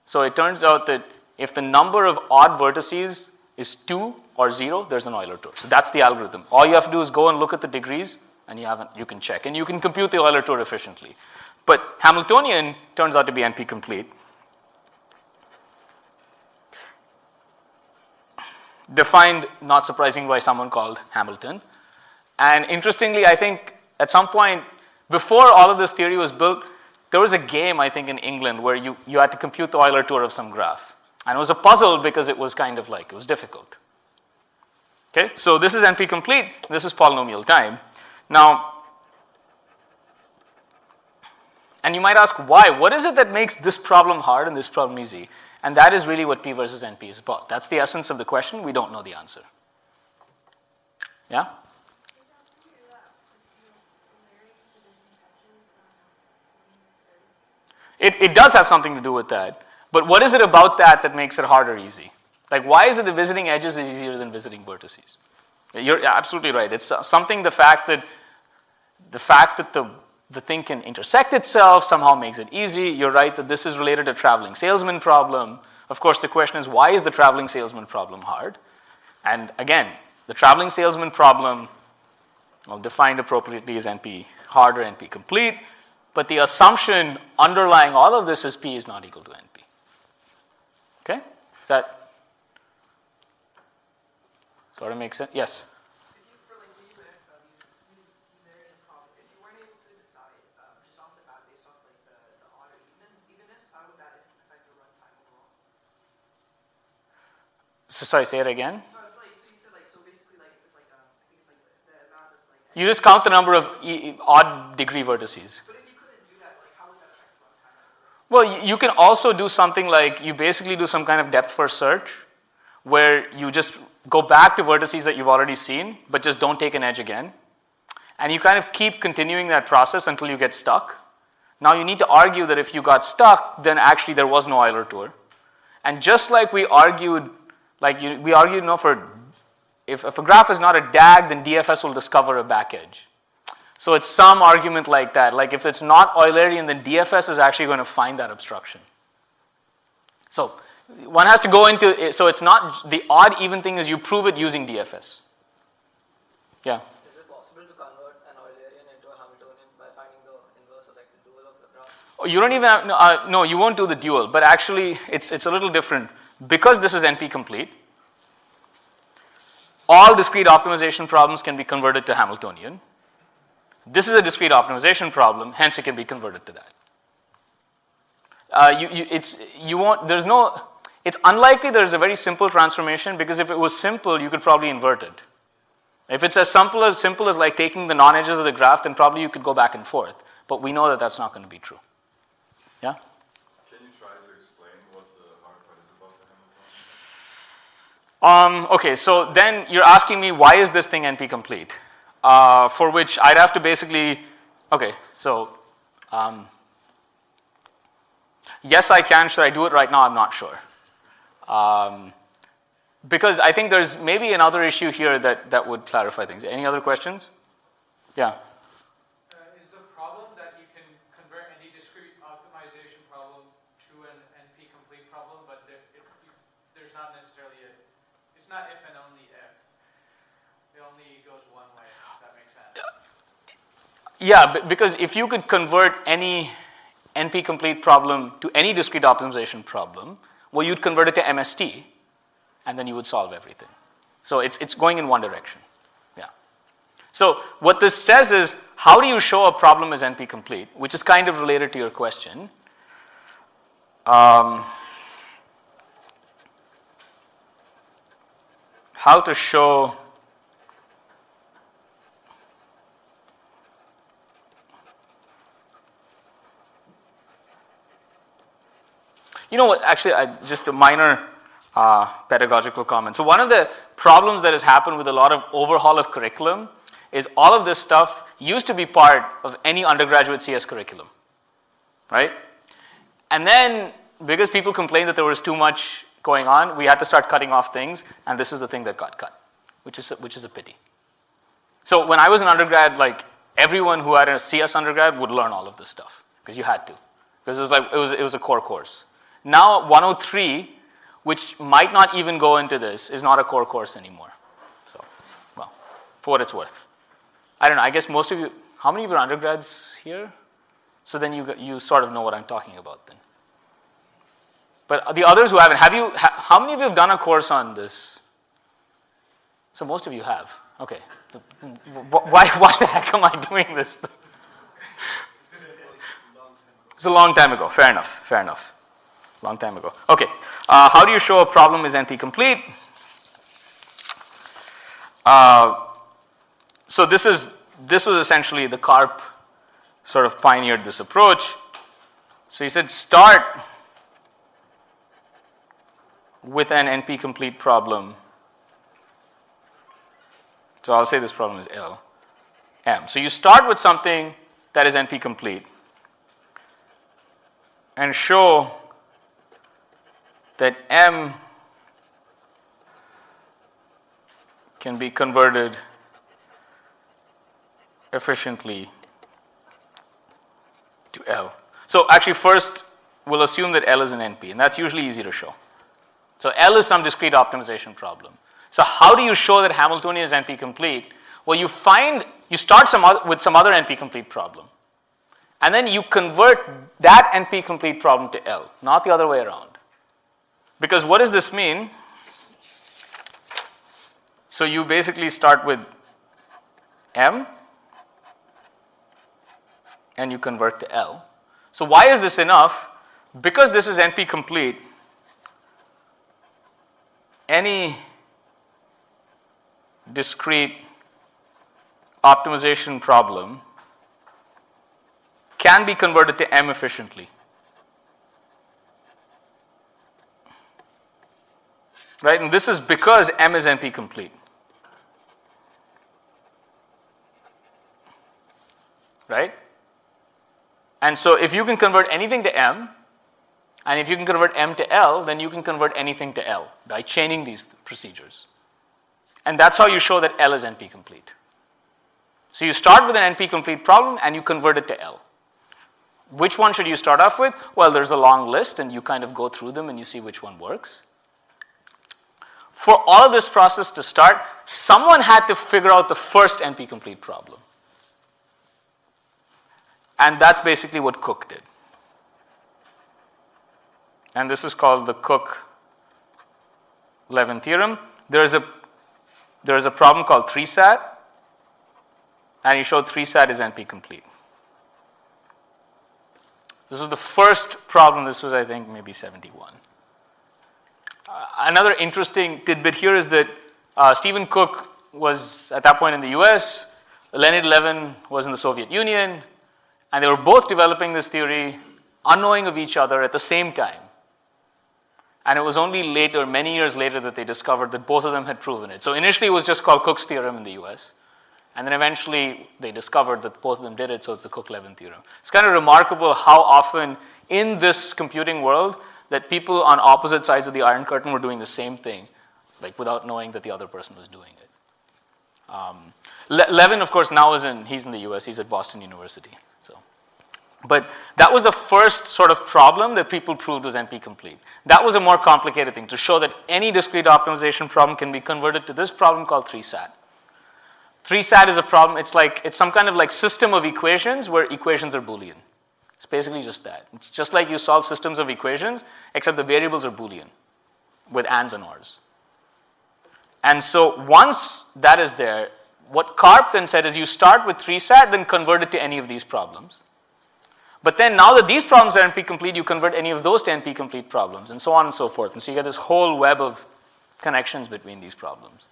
So it turns out that if the number of odd vertices is 2 or 0, there's an Euler tour. So that's the algorithm. All you have to do is go and look at the degrees, and you can check. And you can compute the Euler tour efficiently. But Hamiltonian turns out to be NP-complete. Defined, not surprisingly, by someone called Hamilton. And interestingly, I think at some point, before all of this theory was built, there was a game, I think, in England where you had to compute the Euler tour of some graph. And it was a puzzle because it was kind of it was difficult. Okay, so this is NP-complete. This is polynomial time. Now, and you might ask why? What is it that makes this problem hard and this problem easy? And that is really what P versus NP is about. That's the essence of the question. We don't know the answer. Yeah? It does have something to do with that. But what is it about that makes it hard or easy? Like, why is it the visiting edges is easier than visiting vertices? You're absolutely right. It's something, the fact that the thing can intersect itself somehow makes it easy. You're right that this is related to traveling salesman problem. Of course, the question is, why is the traveling salesman problem hard? And again, the traveling salesman problem, defined appropriately as NP hard or NP complete. But the assumption underlying all of this is P is not equal to NP. Okay? Does that sort of make sense? Yes? If you, for like these Eulerian problem, if you weren't able to decide just off the bat based off like the odd or evenness, how would that affect your runtime overall? So sorry, say it again. So you said so basically like it's like I think it's like the amount of like. You just count the number of odd degree vertices. But if you couldn't do that, like how would that affect runtime? Well, you can also do something like you basically do some kind of depth-first search where you just go back to vertices that you've already seen, but just don't take an edge again. And you kind of keep continuing that process until you get stuck. Now you need to argue that if you got stuck, then actually there was no Euler tour. And just like we argued, if a graph is not a DAG, then DFS will discover a back edge. So it's some argument like that. Like if it's not Eulerian, then DFS is actually going to find that obstruction. So one has to go into it. So it's not the odd even thing is you prove it using DFS. Yeah. Is it possible to convert an Eulerian into a Hamiltonian by finding the inverse of like the dual of the graph? Oh, you don't even have, no, you won't do the dual. But actually, it's a little different. Because this is NP-complete, all discrete optimization problems can be converted to Hamiltonian. This is a discrete optimization problem, hence it can be converted to that. It's unlikely there's a very simple transformation because if it was simple, you could probably invert it. If it's as simple as like taking the non-edges of the graph, then probably you could go back and forth. But we know that that's not going to be true. Yeah? Can you try to explain what the hard part is about the Hamiltonian? Okay, so then you're asking me why is this thing NP-complete? For which I'd have to basically, okay, so yes, I can. Should I do it right now? I'm not sure. Because I think there's maybe another issue here that would clarify things. Any other questions? Yeah. Is the problem that you can convert any discrete optimization problem to an NP-complete problem, but there's not necessarily it's not if and only if. It only goes one way, if that makes sense. Yeah, because if you could convert any NP-complete problem to any discrete optimization problem, well, you'd convert it to MST, and then you would solve everything. So it's going in one direction. Yeah. So what this says is, how do you show a problem is NP-complete, which is kind of related to your question. How to show you know what, actually, just a minor pedagogical comment. So one of the problems that has happened with a lot of overhaul of curriculum is all of this stuff used to be part of any undergraduate CS curriculum, right? And then, because people complained that there was too much going on, we had to start cutting off things, and this is the thing that got cut, which is a pity. So when I was an undergrad, like, everyone who had a CS undergrad would learn all of this stuff, because you had to. Because it was a core course. Now 103, which might not even go into this, is not a core course anymore. So, well, for what it's worth. I don't know, I guess most of you, how many of you are undergrads here? So then you sort of know what I'm talking about then. But the others who haven't, how many of you have done a course on this? So most of you have. Okay. Why the heck am I doing this? It's a long time ago. Fair enough. Long time ago. Okay. How do you show a problem is NP-complete? So this was essentially the Karp sort of pioneered this approach. So he said start with an NP-complete problem. So I'll say this problem is L, M. So you start with something that is NP-complete and show that M can be converted efficiently to L. So actually first we'll assume that L is an NP, and that's usually easy to show. So L is some discrete optimization problem. So how do you show that Hamiltonian is NP-complete? Well, you start with some other NP-complete problem, and then you convert that NP-complete problem to L, not the other way around. Because what does this mean? So you basically start with M, and you convert to L. So why is this enough? Because this is NP-complete, any discrete optimization problem can be converted to M efficiently. Right? And this is because M is NP-complete. Right? And so if you can convert anything to M, and if you can convert M to L, then you can convert anything to L by chaining these procedures. And that's how you show that L is NP-complete. So you start with an NP-complete problem and you convert it to L. Which one should you start off with? Well, there's a long list and you kind of go through them and you see which one works. For all of this process to start, someone had to figure out the first NP-complete problem. And that's basically what Cook did. And this is called the Cook-Levin theorem. There's a problem called 3-SAT, and he showed 3-SAT is NP-complete. This was the first problem. This was, I think, maybe 71. Another interesting tidbit here is that Stephen Cook was, at that point, in the US. Leonid Levin was in the Soviet Union. And they were both developing this theory, unknowing of each other at the same time. And it was only later, many years later, that they discovered that both of them had proven it. So initially it was just called Cook's theorem in the US. And then eventually they discovered that both of them did it, so it's the Cook-Levin theorem. It's kind of remarkable how often in this computing world that people on opposite sides of the Iron Curtain were doing the same thing like without knowing that the other person was doing it. Levin, of course, now he's in the US, he's at Boston University. But that was the first sort of problem that people proved was NP-complete. That was a more complicated thing, to show that any discrete optimization problem can be converted to this problem called 3-SAT. 3-SAT is a problem, it's some kind of like system of equations where equations are Boolean. It's basically just that. It's just like you solve systems of equations, except the variables are Boolean with ands and ors. And so once that is there, what Karp then said is you start with 3-SAT, then convert it to any of these problems. But then now that these problems are NP-complete, you convert any of those to NP-complete problems, and so on and so forth. And so you get this whole web of connections between these problems.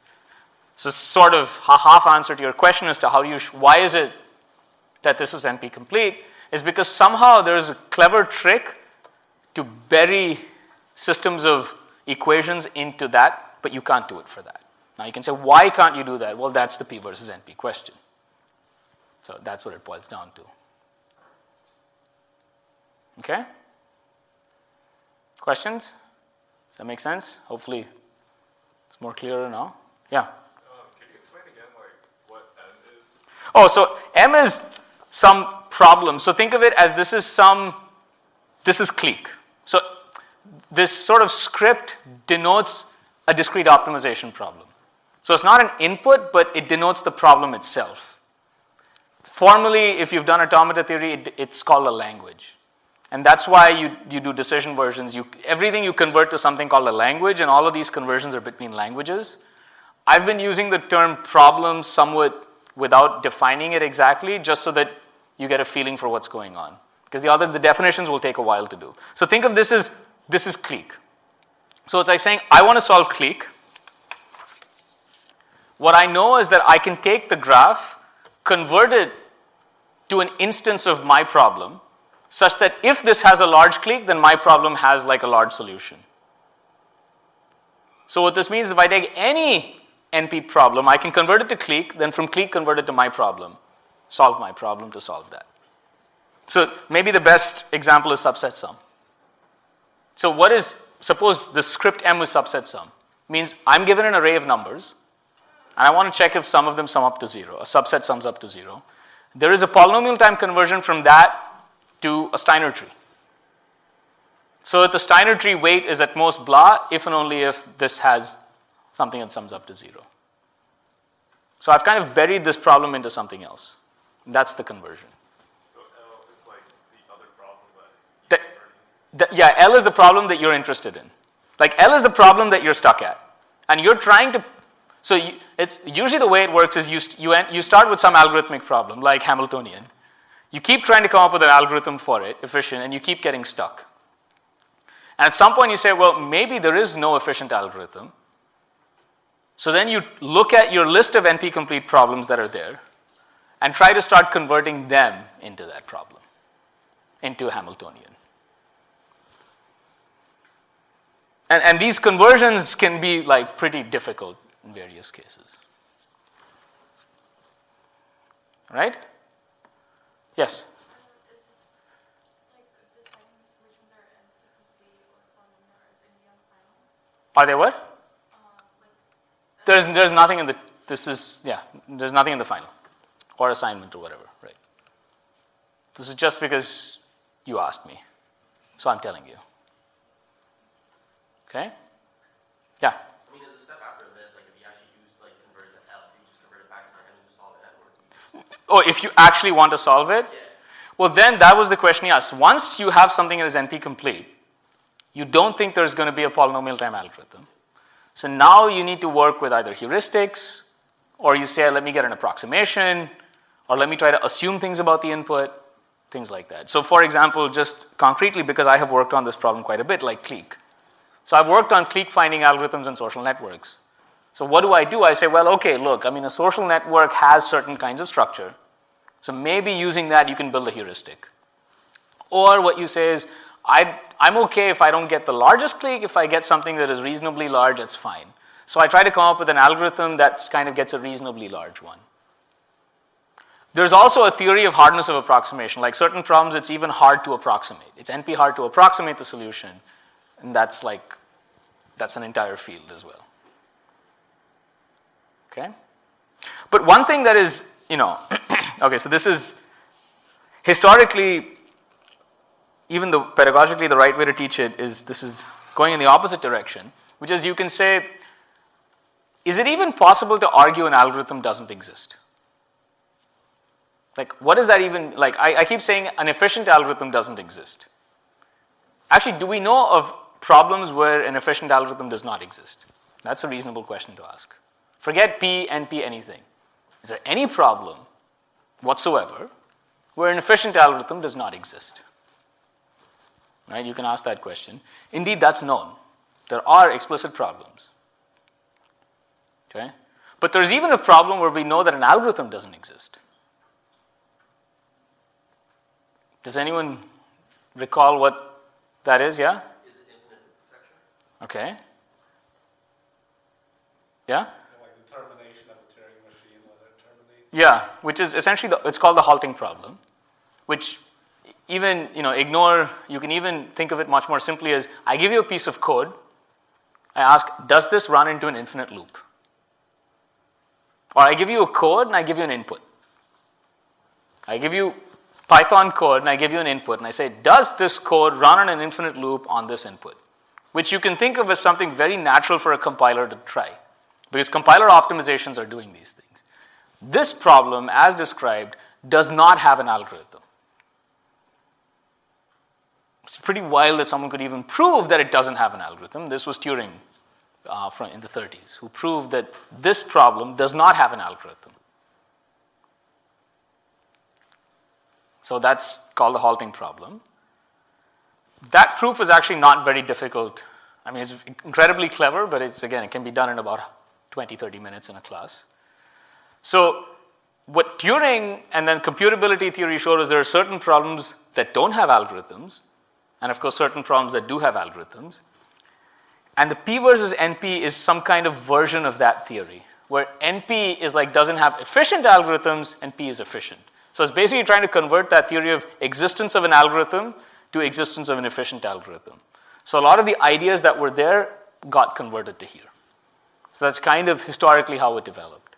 So sort of a half answer to your question as to why is it that this is NP-complete, is because somehow there is a clever trick to bury systems of equations into that, but you can't do it for that. Now you can say, why can't you do that? Well, that's the P versus NP question. So that's what it boils down to. Okay? Questions? Does that make sense? Hopefully it's more clearer now. Yeah? Can you explain again what M is? Oh, so M is some problem. So think of it as this is clique. So this sort of script denotes a discrete optimization problem. So it's not an input, but it denotes the problem itself. Formally, if you've done automata theory, it's called a language. And that's why you do decision versions. Everything you convert to something called a language, and all of these conversions are between languages. I've been using the term problem somewhat without defining it exactly, just so that you get a feeling for what's going on. Because the definitions will take a while to do. So think of this is clique. So it's like saying, I want to solve clique. What I know is that I can take the graph, convert it to an instance of my problem, such that if this has a large clique, then my problem has like a large solution. So what this means is if I take any NP problem, I can convert it to clique, then from clique convert it to my problem, solve my problem to solve that. So maybe the best example is subset sum. So suppose the script M is subset sum. Means I'm given an array of numbers, and I want to check if some of them sum up to 0. A subset sums up to 0. There is a polynomial time conversion from that to a Steiner tree. So that the Steiner tree weight is at most blah, if and only if this has something that sums up to 0. So I've kind of buried this problem into something else. That's the conversion. So L is like the other problem Yeah, L is the problem that you're interested in. Like L is the problem that you're stuck at. And you're trying to, it's usually the way it works is you start with some algorithmic problem, like Hamiltonian. You keep trying to come up with an algorithm for it, efficient, and you keep getting stuck. And at some point you say, well, maybe there is no efficient algorithm. So then you look at your list of NP-complete problems that are there and try to start converting them into that problem, into Hamiltonian. And these conversions can be like pretty difficult in various cases. Right? Yes? Are they what? There's nothing in there's nothing in the final or assignment or whatever, right? This is just because you asked me, so I'm telling you. Okay? Yeah? I mean, as a step after this, like if you actually use converted to L, you just convert it back to and just solve the network. Oh, if you actually want to solve it? Yeah. Well, then that was the question he asked. Once you have something that is NP-complete, you don't think there's going to be a polynomial time algorithm. So now you need to work with either heuristics, or you say, let me get an approximation, or let me try to assume things about the input, things like that. So for example, just concretely, because I have worked on this problem quite a bit, like clique. So I've worked on clique finding algorithms in social networks. So what do? I say, well, okay, look, I mean, a social network has certain kinds of structure. So maybe using that, you can build a heuristic. Or what you say is, I'm okay if I don't get the largest clique. If I get something that is reasonably large, it's fine. So I try to come up with an algorithm that kind of gets a reasonably large one. There's also a theory of hardness of approximation. Like certain problems, it's even hard to approximate. It's NP hard to approximate the solution. And that's an entire field as well. Okay? But one thing that is, okay, so this is historically, even though pedagogically the right way to teach it is this is going in the opposite direction, which is you can say, is it even possible to argue an algorithm doesn't exist? Like, what is that even, like, I keep saying an efficient algorithm doesn't exist. Actually, do we know of problems where an efficient algorithm does not exist? That's a reasonable question to ask. Forget P, NP, anything. Is there any problem whatsoever where an efficient algorithm does not exist? Right? You can ask that question. Indeed, that's known. There are explicit problems. Okay? But there's even a problem where we know that an algorithm doesn't exist. Does anyone recall what that is? Yeah? Is it infinite protection? Okay. Yeah? Like the termination of a Turing machine, whether it terminates. Yeah, which is essentially, it's called the halting problem, which even, you can even think of it much more simply as, I give you a piece of code, I ask, does this run into an infinite loop? Or I give you a code and I give you an input. I give you Python code and I give you an input and I say, does this code run on an infinite loop on this input? Which you can think of as something very natural for a compiler to try, because compiler optimizations are doing these things. This problem, as described, does not have an algorithm. It's pretty wild that someone could even prove that it doesn't have an algorithm. This was Turing in the 30s, who proved that this problem does not have an algorithm. So that's called the halting problem. That proof is actually not very difficult. I mean, it's incredibly clever, but it can be done in about 20, 30 minutes in a class. So what Turing and then computability theory showed is there are certain problems that don't have algorithms, and of course certain problems that do have algorithms. And the P versus NP is some kind of version of that theory, where NP is like doesn't have efficient algorithms and P is efficient. So it's basically trying to convert that theory of existence of an algorithm to existence of an efficient algorithm. So a lot of the ideas that were there got converted to here. So that's kind of historically how it developed.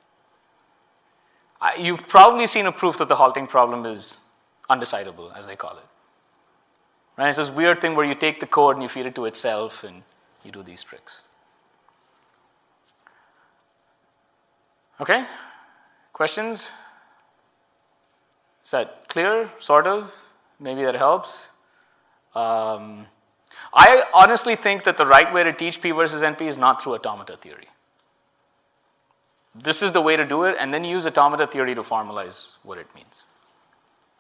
You've probably seen a proof that the halting problem is undecidable, as they call it. Right? It's this weird thing where you take the code and you feed it to itself and you do these tricks. Okay? Questions? Is that clear? Sort of? Maybe that helps. I honestly think that the right way to teach P versus NP is not through automata theory. This is the way to do it, and then use automata theory to formalize what it means.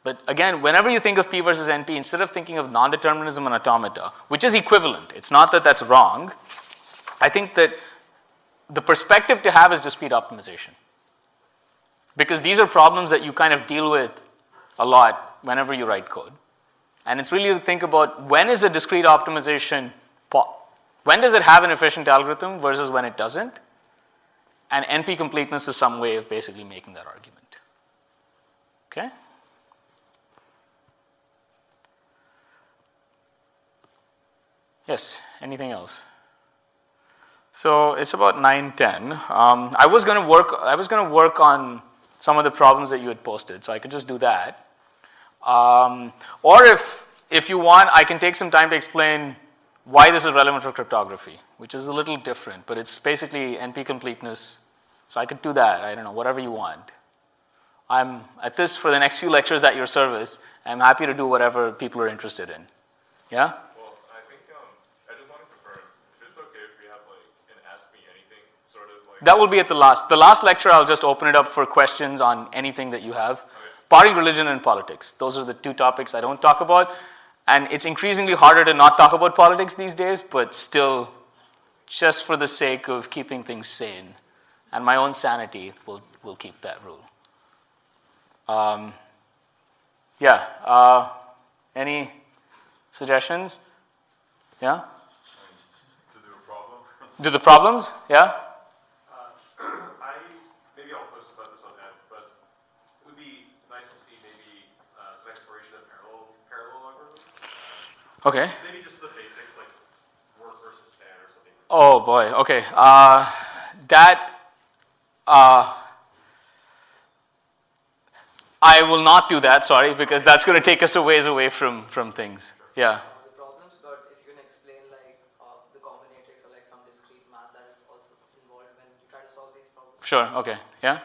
But again, whenever you think of P versus NP, instead of thinking of non-determinism and automata, which is equivalent, it's not that that's wrong, I think that the perspective to have is discrete optimization. Because these are problems that you kind of deal with a lot whenever you write code. And it's really to think about when is a discrete optimization, when does it have an efficient algorithm versus when it doesn't? And NP-completeness is some way of basically making that argument. Okay? Yes, anything else? So it's about 9:10. I was going to work on some of the problems that you had posted, so I could just do that. Or if you want, I can take some time to explain why this is relevant for cryptography, which is a little different, but it's basically NP-completeness. So I could do that. I don't know, whatever you want. I'm at this for the next few lectures at your service. I'm happy to do whatever people are interested in. Yeah? Well, I think I just want to confirm if it's okay if we have like an Ask Me Anything sort of like. That will be at the last. The last lecture, I'll just open it up for questions on anything that you have. Okay. Party, religion, and politics. Those are the two topics I don't talk about. And it's increasingly harder to not talk about politics these days, but still, just for the sake of keeping things sane and my own sanity, we'll keep that rule. Any suggestions? Yeah? To do a problem. Do the problems? Yeah? Maybe I'll post about this on that, but it would be nice to see maybe some exploration of parallel algorithms. Okay. Maybe just the basics, like work versus span or something. Oh boy. Okay. I will not do that, sorry, because that's going to take us a ways away from things. Yeah. The problems, but if you can explain like the combinatorics or like some discrete math that is also involved when you try to solve these problems. Sure, okay. Yeah?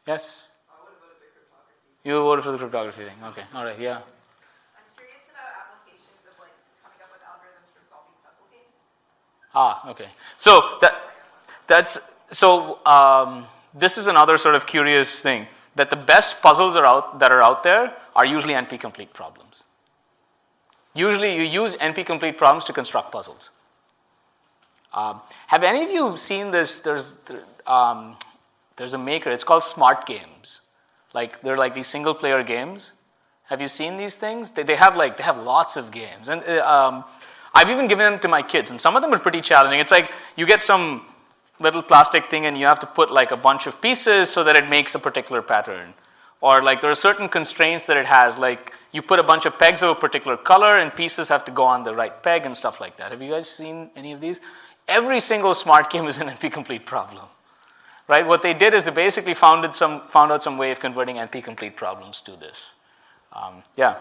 Yes? What about a bit cryptography? You voted for the cryptography thing. Okay, all right, yeah. I'm curious about applications of like coming up with algorithms for solving puzzle games. Okay. So this is another sort of curious thing, that the best puzzles that are out there are usually NP-complete problems. Usually you use NP-complete problems to construct puzzles. Have any of you seen this? There's a maker, it's called Smart Games. They're like these single player games. Have you seen these things? They have lots of games. And I've even given them to my kids, and some of them are pretty challenging. It's like you get some little plastic thing and you have to put like a bunch of pieces so that it makes a particular pattern. Or like there are certain constraints that it has, like you put a bunch of pegs of a particular color and pieces have to go on the right peg and stuff like that. Have you guys seen any of these? Every single smart game is an NP-complete problem. Right? What they did is they basically found out some way of converting NP-complete problems to this. Yeah.